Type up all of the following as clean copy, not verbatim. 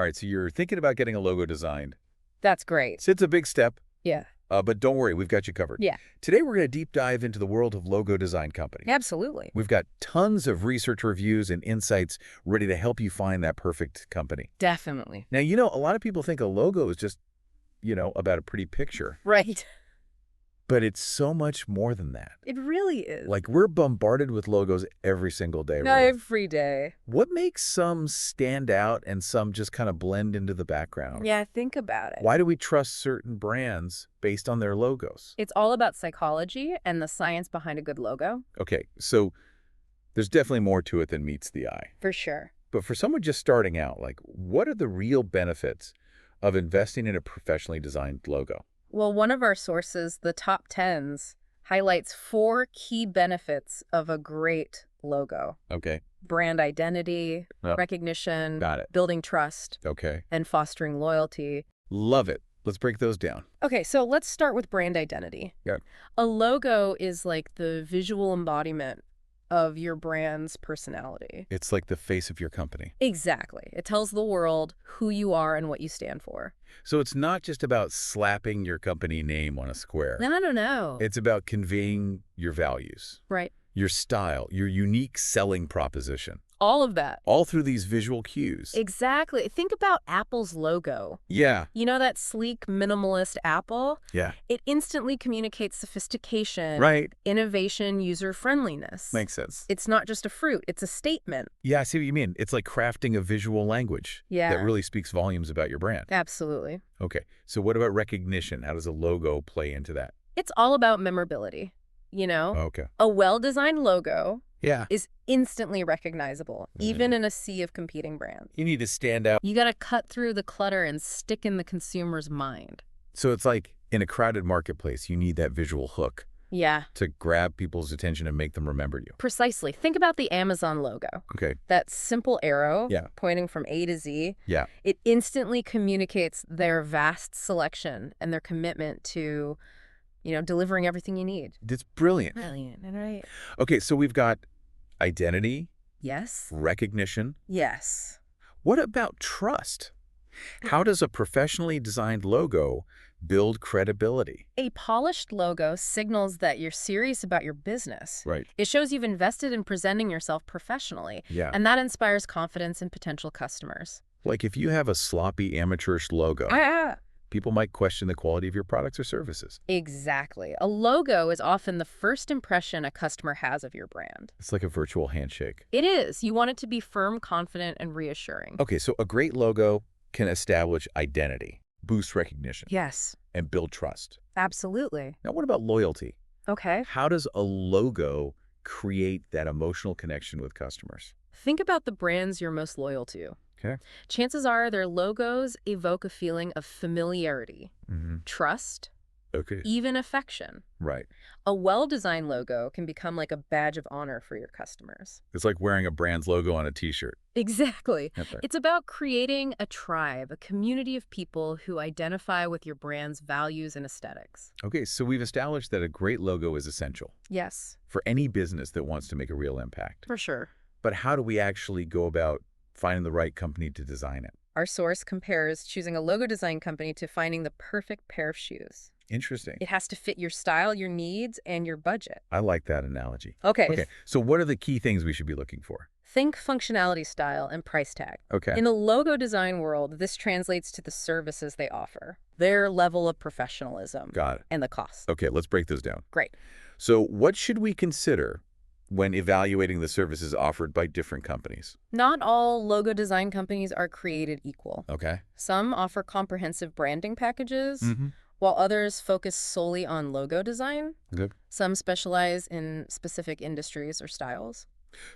All right, so you're thinking about getting a logo designed. That's great. It's a big step, Yeah. but don't worry, we've got you covered. Yeah. Today, we're going to deep dive into the world of logo design company. Absolutely. We've got tons of research reviews and insights ready to help you find that perfect company. Definitely. Now, a lot of people think a logo is just, about a pretty picture, Right. but it's so much more than that. It really is. Like, we're bombarded with logos every single day. Really. Every day. What makes some stand out and some just kind of blend into the background? Yeah, think about it. Why do we trust certain brands based on their logos? It's all about psychology and the science behind a good logo. Okay, so there's definitely more to it than meets the eye. For sure. But for someone just starting out, what are the real benefits of investing in a professionally designed logo? Well, one of our sources, the Top Tens, highlights 4 key benefits of a great logo. Okay. Brand identity, Yep. recognition, Got it. building trust, Okay. and fostering loyalty. Love it. Let's break those down. Okay, so let's start with brand identity. Yeah. A logo is like the visual embodiment of your brand's personality. It's like the face of your company. Exactly. It tells the world who you are and what you stand for. So it's not just about slapping your company name on a square. No. It's about conveying your values, Right. your style, your unique selling proposition, All of that. all through these visual cues. Exactly. Think about Apple's logo. Yeah. You know that sleek, minimalist Apple? Yeah. It instantly communicates sophistication, Right. innovation, user-friendliness. Makes sense. It's not just a fruit, it's a statement. Yeah, I see what you mean. It's like crafting a visual language Yeah. that really speaks volumes about your brand. Absolutely. Okay, so what about recognition? How does a logo play into that? It's all about memorability. Okay. A well-designed logo Yeah. is instantly recognizable, even in a sea of competing brands. You need to stand out. You got to cut through the clutter and stick in the consumer's mind. So it's like in a crowded marketplace, you need that visual hook Yeah, to grab people's attention and make them remember you. precisely. Think about the Amazon logo. Okay. That simple arrow Yeah. pointing from A to Z. Yeah. It instantly communicates their vast selection and their commitment to, delivering everything you need. It's brilliant. Brilliant, right? Okay, so we've got identity, Yes. recognition. Yes. What about trust? How does a professionally designed logo build credibility? A polished logo signals that you're serious about your business. Right. It shows you've invested in presenting yourself professionally, Yeah. and that inspires confidence in potential customers. Like if you have a sloppy, amateurish logo, people might question the quality of your products or services. Exactly. A logo is often the first impression a customer has of your brand. It's like a virtual handshake. It is. You want it to be firm, confident, and reassuring. Okay, so a great logo can establish identity, boost recognition, Yes, and build trust. absolutely. Now, what about loyalty? Okay. How does a logo create that emotional connection with customers? Think about the brands you're most loyal to. Okay. Chances are their logos evoke a feeling of familiarity, trust, Okay. even affection. Right. A well-designed logo can become like a badge of honor for your customers. It's like wearing a brand's logo on a t-shirt. Exactly. Out there. It's about creating a tribe, a community of people who identify with your brand's values and aesthetics. Okay, so we've established that a great logo is essential Yes, for any business that wants to make a real impact. for sure. But how do we actually go about finding the right company to design it? Our source compares choosing a logo design company to finding the perfect pair of shoes. Interesting. It has to fit your style, your needs, and your budget. I like that analogy. Okay. Okay, so what are the key things we should be looking for? Think functionality, style, and price tag. Okay. In the logo design world, this translates to the services they offer, their level of professionalism, Got it. and the cost. Okay, let's break those down. Great. So what should we consider when evaluating the services offered by different companies? Not all logo design companies are created equal. Okay. Some offer comprehensive branding packages, Mm-hmm. while others focus solely on logo design. Good. Some specialize in specific industries or styles.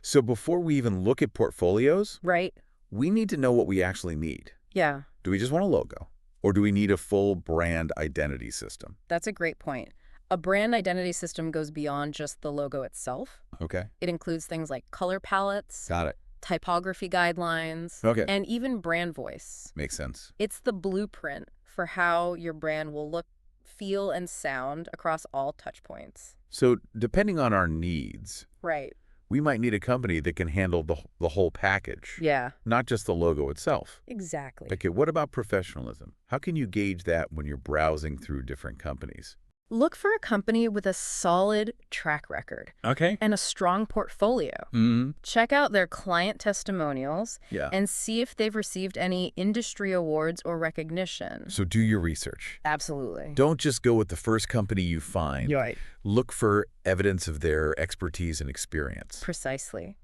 So before we even look at portfolios, Right. we need to know what we actually need. Yeah, Do we just want a logo? Or do we need a full brand identity system? that's a great point. A brand identity system goes beyond just the logo itself. Okay. It includes things like color palettes, Got it. typography guidelines, Okay. and even brand voice. Makes sense. It's the blueprint for how your brand will look, feel, and sound across all touch points. So depending on our needs, Right. we might need a company that can handle the whole package, Yeah, not just the logo itself. exactly. Okay, what about professionalism? How can you gauge that when you're browsing through different companies? Look for a company with a solid track record Okay. and a strong portfolio. Mm-hmm. Check out their client testimonials Yeah. and see if they've received any industry awards or recognition. So do your research. Absolutely. Don't just go with the first company you find. Right. Look for evidence of their expertise and experience. Precisely.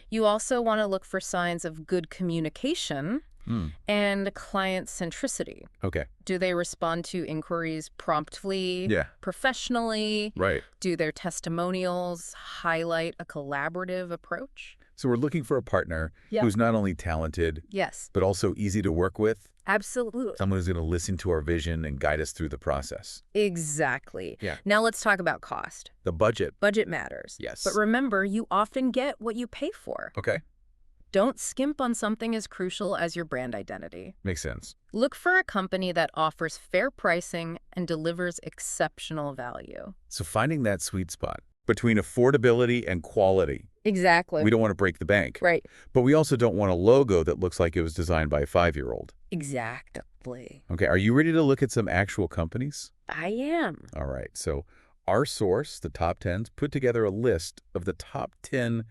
You also want to look for signs of good communication Hmm. and client centricity. Okay. Do they respond to inquiries promptly, Yeah. professionally? Right. Do their testimonials highlight a collaborative approach? So we're looking for a partner Yeah. who's not only talented, Yes, but also easy to work with. absolutely. Someone who's going to listen to our vision and guide us through the process. Exactly. Yeah. Now let's talk about cost. The budget. Budget matters. Yes. But remember, you often get what you pay for. Okay. Don't skimp on something as crucial as your brand identity. Makes sense. Look for a company that offers fair pricing and delivers exceptional value. So finding that sweet spot between affordability and quality. Exactly. We don't want to break the bank. Right. But we also don't want a logo that looks like it was designed by a 5-year-old. Exactly. Okay, are you ready to look at some actual companies? I am. All right, so our source, the top 10s, put together a list of the top 10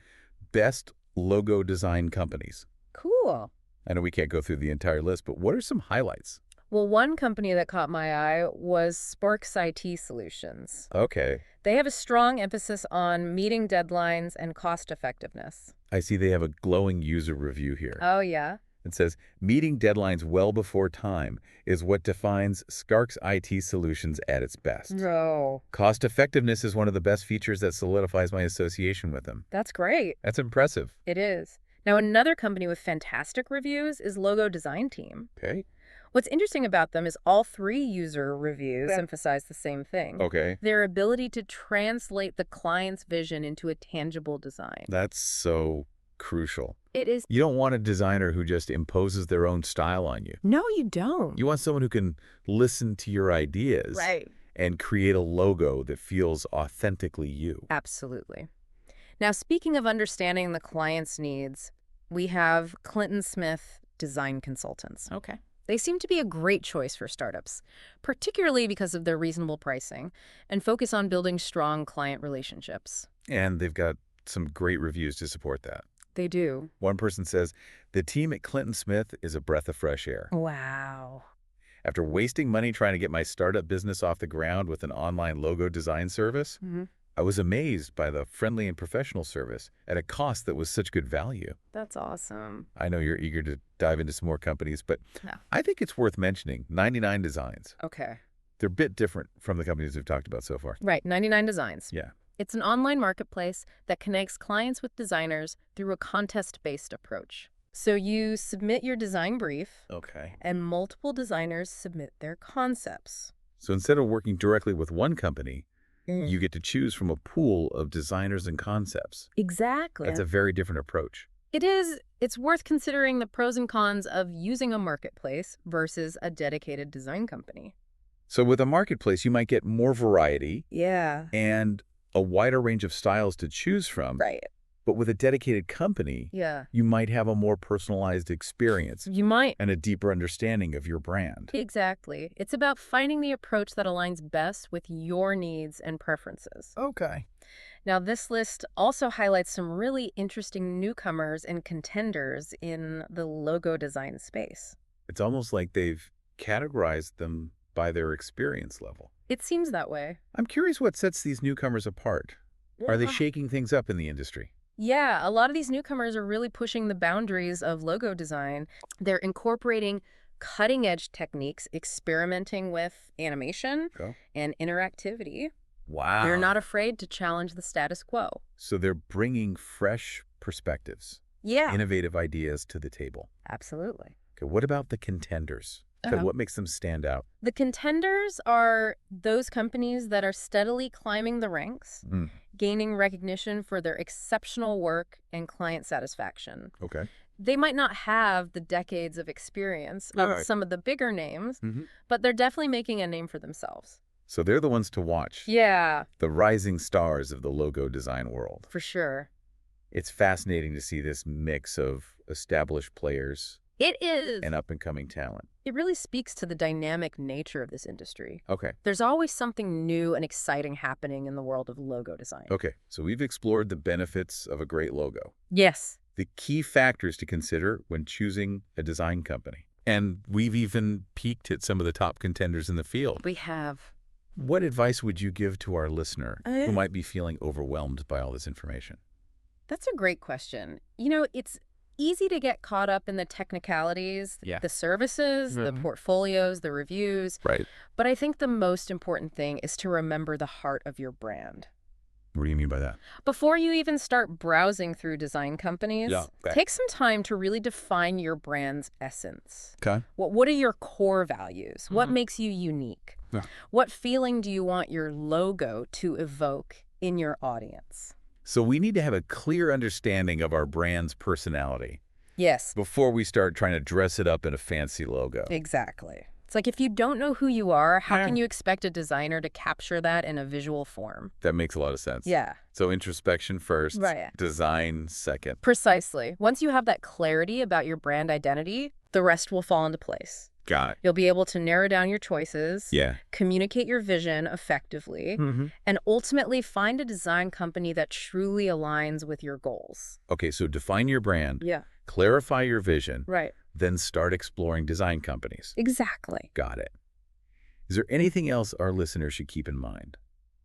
best logo design companies. Cool. I know we can't go through the entire list, but what are some highlights? Well, one company that caught my eye was Sparks IT Solutions. Okay, They have a strong emphasis on meeting deadlines and cost effectiveness. I see they have a glowing user review here. Oh, yeah? It says, meeting deadlines well before time is what defines Sparks IT Solutions at its best. No. Cost effectiveness is one of the best features that solidifies my association with them. That's great. That's impressive. It is. Now, another company with fantastic reviews is Logo Design Team. Okay. What's interesting about them is all 3 user reviews emphasize the same thing. Okay. Their ability to translate the client's vision into a tangible design. That's so crucial. It is. You don't want a designer who just imposes their own style on you. No, you don't. You want someone who can listen to your ideas Right. and create a logo that feels authentically you. Absolutely. Now, speaking of understanding the client's needs, we have Clinton Smith Design Consultants. Okay. They seem to be a great choice for startups, particularly because of their reasonable pricing and focus on building strong client relationships. And they've got some great reviews to support that. They do. One person says, the team at Clinton Smith is a breath of fresh air. Wow. After wasting money trying to get my startup business off the ground with an online logo design service, I was amazed by the friendly and professional service at a cost that was such good value. That's awesome. I know you're eager to dive into some more companies, but Yeah. I think it's worth mentioning 99 Designs. Okay. They're a bit different from the companies we've talked about so far. Right, 99 Designs. Yeah. It's an online marketplace that connects clients with designers through a contest-based approach. So you submit your design brief, Okay. and multiple designers submit their concepts. So instead of working directly with one company, you get to choose from a pool of designers and concepts. Exactly. That's a very different approach. It is. It's worth considering the pros and cons of using a marketplace versus a dedicated design company. So with a marketplace, you might get more variety Yeah. and a wider range of styles to choose from. Right. But with a dedicated company, Yeah. you might have a more personalized experience You might. and a deeper understanding of your brand. Exactly. It's about finding the approach that aligns best with your needs and preferences. Okay. Now, this list also highlights some really interesting newcomers and contenders in the logo design space. It's almost like they've categorized them by their experience level. It seems that way. I'm curious what sets these newcomers apart. Are they Yeah. shaking things up in the industry? Yeah, a lot of these newcomers are really pushing the boundaries of logo design. They're incorporating cutting-edge techniques, experimenting with animation Oh. and interactivity. Wow. They're not afraid to challenge the status quo. So they're bringing fresh perspectives, Yeah, innovative ideas to the table. absolutely. Okay, what about the contenders? Okay, what makes them stand out? The contenders are those companies that are steadily climbing the ranks, Mm, gaining recognition for their exceptional work and client satisfaction. okay. They might not have the decades of experience of Right. some of the bigger names, Mhm. but they're definitely making a name for themselves. So they're the ones to watch, Yeah, the rising stars of the logo design world. for sure. It's fascinating to see this mix of established players It is. and up-and-coming talent. It really speaks to the dynamic nature of this industry. Okay. There's always something new and exciting happening in the world of logo design. Okay, so we've explored the benefits of a great logo, Yes. the key factors to consider when choosing a design company. And we've even peeked at some of the top contenders in the field. We have. What advice would you give to our listener Uh, who might be feeling overwhelmed by all this information? That's a great question. It's easy to get caught up in the technicalities, Yeah. the services, the portfolios, the reviews. Right. But I think the most important thing is to remember the heart of your brand. What do you mean by that? Before you even start browsing through design companies, Yeah, okay. take some time to really define your brand's essence. Okay. What are your core values? What makes you unique? Yeah. What feeling do you want your logo to evoke in your audience? So we need to have a clear understanding of our brand's personality Yes, before we start trying to dress it up in a fancy logo. exactly. It's like if you don't know who you are, how Yeah. can you expect a designer to capture that in a visual form? That makes a lot of sense. Yeah, So introspection first, Right. design second. precisely. Once you have that clarity about your brand identity, the rest will fall into place. Got it. You'll be able to narrow down your choices, Yeah. communicate your vision effectively, Mm-hmm. and ultimately find a design company that truly aligns with your goals. Okay, so define your brand, Yeah, clarify your vision, right. then start exploring design companies. Exactly. Got it. Is there anything else our listeners should keep in mind?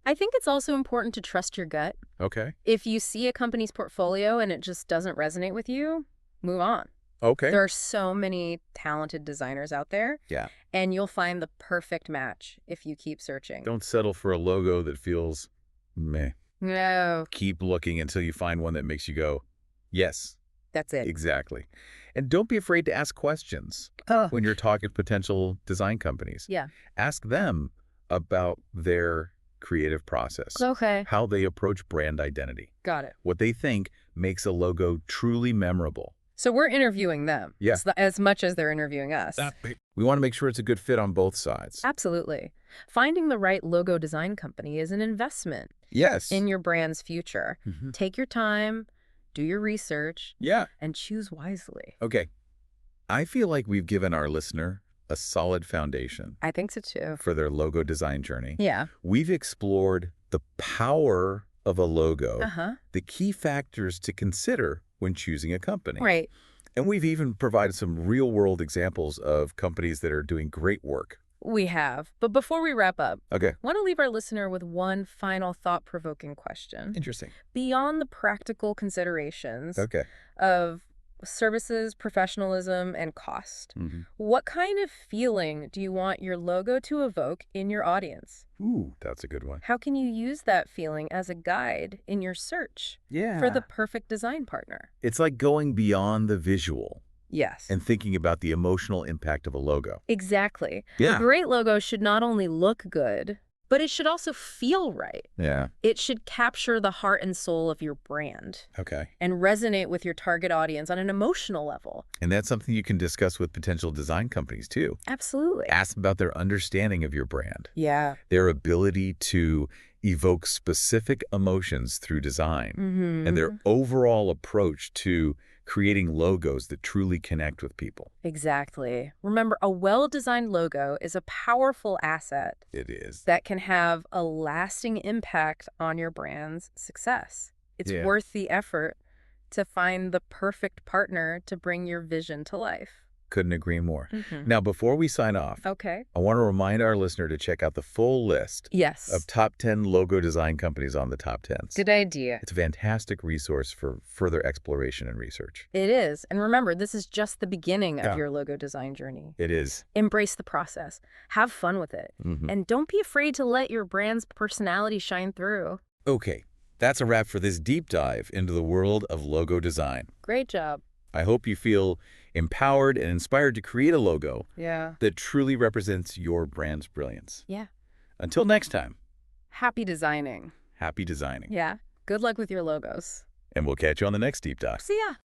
I think it's also important to trust your gut. Okay. If you see a company's portfolio and it just doesn't resonate with you, move on. Okay. There are so many talented designers out there, Yeah. and you'll find the perfect match if you keep searching. Don't settle for a logo that feels meh. No, Keep looking until you find one that makes you go, yes, that's it. exactly. And don't be afraid to ask questions Oh, when you're talking to potential design companies. yeah. Ask them about their creative process, Okay. how they approach brand identity, Got it. what they think makes a logo truly memorable. So we're interviewing them Yeah. as much as they're interviewing us. We want to make sure it's a good fit on both sides. Absolutely. Finding the right logo design company is an investment Yes. in your brand's future. Mhm. Take your time, do your research, Yeah. and choose wisely. Okay. I feel like we've given our listener a solid foundation I think so too. for their logo design journey. Yeah. We've explored the power of a logo, Uh-huh. the key factors to consider when choosing a company. Right. And we've even provided some real-world examples of companies that are doing great work. We have. But before we wrap up, Okay. I want to leave our listener with one final thought-provoking question. Interesting. Beyond the practical considerations Okay. of services, professionalism, and cost, Mm-hmm. what kind of feeling do you want your logo to evoke in your audience? Ooh, that's a good one. How can you use that feeling as a guide in your search Yeah. for the perfect design partner? It's like going beyond the visual Yes. and thinking about the emotional impact of a logo. Exactly. Yeah. A great logo should not only look good, but it should also feel right. Yeah. It should capture the heart and soul of your brand Okay. and resonate with your target audience on an emotional level. And that's something you can discuss with potential design companies too. Absolutely. Ask about their understanding of your brand, Yeah. their ability to evoke specific emotions through design, Mm-hmm. and their overall approach to creating logos that truly connect with people. Exactly. Remember, a well-designed logo is a powerful asset It is. that can have a lasting impact on your brand's success. It's Yeah. worth the effort to find the perfect partner to bring your vision to life. Couldn't agree more. Mm-hmm. Now, before we sign off, Okay. I want to remind our listener to check out the full list Yes. of top 10 logo design companies on the top 10s. Good idea. It's a fantastic resource for further exploration and research. It is. And remember, this is just the beginning of Yeah. your logo design journey. It is. Embrace the process. Have fun with it. Mhm. And don't be afraid to let your brand's personality shine through. Okay, that's a wrap for this deep dive into the world of logo design. Great job. I hope you feel empowered and inspired to create a logo Yeah. that truly represents your brand's brilliance. Yeah. Until next time, Happy designing. happy designing. Yeah. Good luck with your logos. And we'll catch you on the next deep dive. See ya.